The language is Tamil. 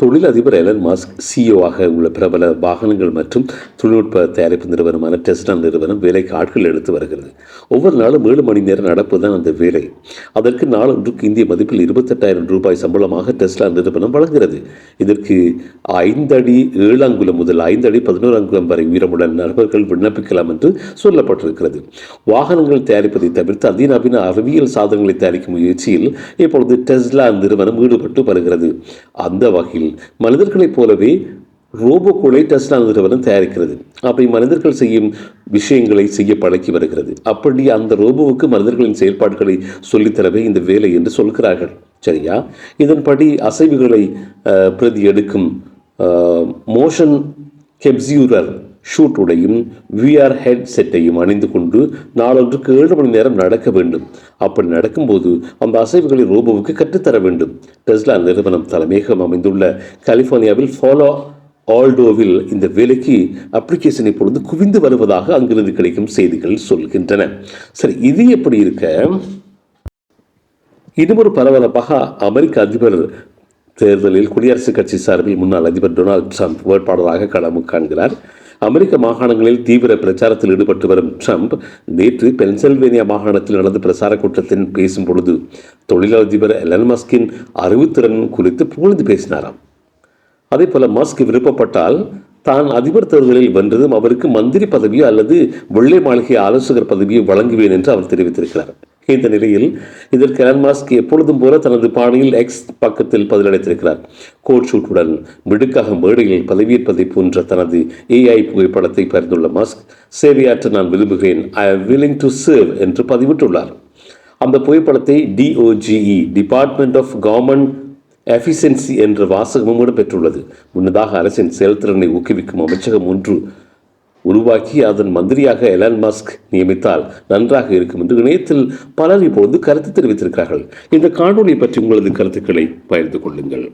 தொழிலதிபர் எலன் மாஸ்க் சிஇஓவாக உள்ள பிரபல வாகனங்கள் மற்றும் தொழில்நுட்ப தயாரிப்பு நிறுவனமான டெஸ்லா நிறுவனம் வேலைக்கு ஆட்கள் எடுத்து வருகிறது. ஒவ்வொரு நாளும் 7 மணி நேரம் நடப்புதான் அந்த வேலை. அதற்கு நாளொன்றுக்கு இந்திய மதிப்பில் ரூபாய் 28,000 சம்பளமாக டெஸ்லா நிறுவனம் வழங்குகிறது. இதற்கு 5 அடி 7 அங்குலம் முதல் 5 அடி 11 அங்குலம் வரை உயரமுள்ள நபர்கள் விண்ணப்பிக்கலாம் என்று சொல்லப்பட்டிருக்கிறது. வாகனங்கள் தயாரிப்பதை தவிர்த்து அதிநவீன அறிவியல் சாதனங்களை தயாரிக்கும் முயற்சியில் இப்பொழுது டெஸ்லா நிறுவனம் ஈடுபட்டு வருகிறது. அந்த வகையில் மனிதர்களைப் போலவே ரோபோக்களை டெஸ்லா நிறுவனம் தயாரிக்கிறது. அப்படி மனிதர்கள் செய்யும் விஷயங்களை செய்ய பழக்கி வருகிறது. அப்படி அந்த ரோபோவுக்கு மனிதர்களின் செயல்பாடுகளை சொல்லித்தரவே இந்த வேலை என்று சொல்கிறார்கள். சரியா? இதன்படி அசைவுகளை பிரதி எடுக்கும் மோஷன் கெப்சியூரர் ஷூட்டுடையும் விஆர் ஹெட் செட்டையும் அணிந்து கொண்டு நாளொன்றுக்கு 7 மணி நேரம் நடக்க வேண்டும். அப்படி நடக்கும்போது அந்த அசைவுகளை ரோபோவுக்கு கற்றுத்தர வேண்டும். டெஸ்லா நிறுவனம் தலைமையகம் அமைந்துள்ள கலிபோர்னியாவில் ஃபாலோ ஆல்டோவில் இந்த வேலைக்கு அப்ளிகேஷன் இப்பொழுது குவிந்து வருவதாக அங்கிருந்து கிடைக்கும் செய்திகள் சொல்கின்றன. சரி, இது எப்படி இருக்க, இதுவொரு பரபரப்பாக அமெரிக்க அதிபர் தேர்தலில் குடியரசுக் கட்சி சார்பில் முன்னாள் அதிபர் டொனால்ட் ட்ரம்ப் வேட்பாளராக களம் காண்கிறார். அமெரிக்க மாகாணங்களில் தீவிர பிரச்சாரத்தில் ஈடுபட்டு வரும் ட்ரம்ப் நேற்று பென்சில்வேனியா மாகாணத்தில் நடந்த பிரச்சார கூட்டத்தில் பேசும் பொழுது தொழிலதிபர் எலன் மஸ்கின் அறிவுத்திறன் குறித்து புகழ்ந்து பேசினாராம். அதே போல மஸ்க் விருப்பப்பட்டால் தான் அதிபர் தேர்தலில் வென்றதும் அவருக்கு மந்திரி பதவியோ அல்லது வெள்ளை மாளிகை ஆலோசகர் பதவியோ வழங்குவேன் என்று அவர் தெரிவித்திருக்கிறார். இந்த நிலையில் இதற்கு எலன் மாஸ்க் எப்பொழுதும் போல தனது பாணியில் எக்ஸ் பக்கத்தில் பதிலளித்திருக்கிறார். கோட் ஷூட்டுடன் மிடுக்காக மேடையில் பதவியேற்பதை போன்ற தனது ஏஐ புகைப்படத்தை பகிர்ந்துள்ள மாஸ்க், சேவையாற்ற நான் விரும்புகிறேன், ஐ ஆம் வில்லிங் டு சர்வ் என்று பதிவிட்டுள்ளார். அந்த புகைப்படத்தை DOGE department of government efficiency என்ற வாசகமும் இடம்பெற்றுள்ளது. முன்னதாக அரசின் செயல்திறனை ஊக்குவிக்கும் அமைச்சகம் ஒன்று உருவாக்கி அதன் மந்திரியாக எலன் மஸ்க் நியமித்தால் நன்றாக இருக்கும் என்று இணையத்தில் பலர் இப்பொழுது கருத்து தெரிவித்திருக்கிறார்கள். இந்த காணொலி பற்றி உங்களது கருத்துக்களை பகிர்ந்து கொள்ளுங்கள்.